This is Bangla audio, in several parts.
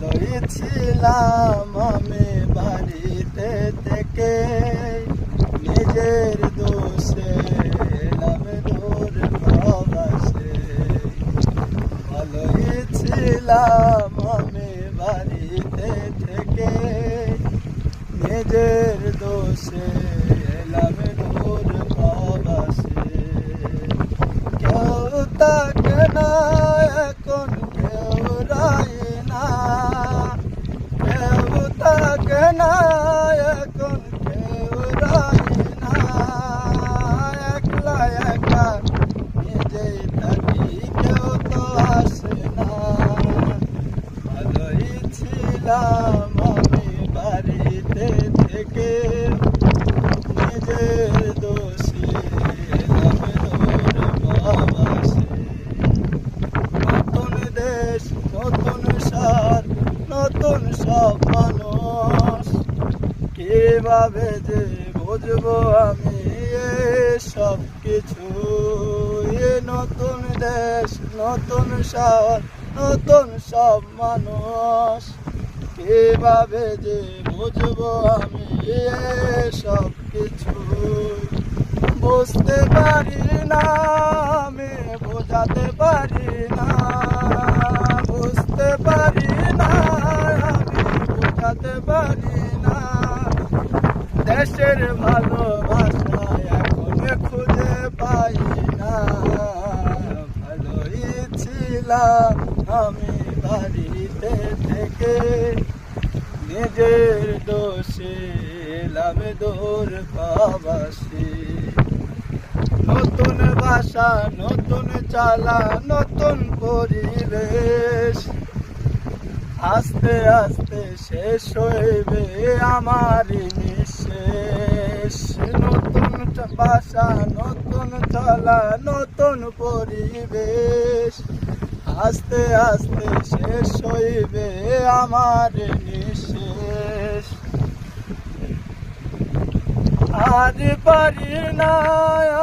ভালোই ছিলাম আমি বাড়িতে থেকে, নিজের দোষে এলাম দূর প্রবাসে। ভালোই ছিলাম আমি বাড়িতে থেকে, নিজের দোষে এলাম দূর প্রবাসে। কেউ তাকে না এখন, কেউ রায় না, কেউ তাকে না এখন, কেউ রায় না। একলা একা নিজেই থাকি, কেউ তো আসে না। ভালোই ছিলাম আমি বাড়িতে থেকে, নিজের দোষে এলাম দূর প্রবাসে। নতুন দেশ, নতুন সার, নতুন সব মানুষ, কিভাবে যে বুঝবো আমি সব কিছু। নতুন দেশ, নতুন সার, নতুন সব মানুষ, কিভাবে যে বুঝবো আমি সব কিছু। বুঝতে পারি না আমি, বোঝাতে পারি না, বুঝতে পারি না আমি, বোঝাতে পারি না। দেশের ভালোবাসা এখন খুঁজে পাই না। ভালোই ছিলাম আমি বাড়িতে থেকে, নিজের দোষে এলাম দূর প্রবাসে। নতুন ভাষা, নতুন চালা, নতুন পরিবেশ, আস্তে আস্তে শেষ হইবে আমার নিঃশেষ। নতুন ভাষা, নতুন চলা, নতুন পরিবেশ, আস্তে আস্তে শেষ হইবে আমার নিঃশেষ। আজ পারি না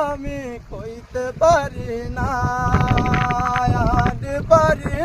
আমি, কইতে পারি না, আজ পারি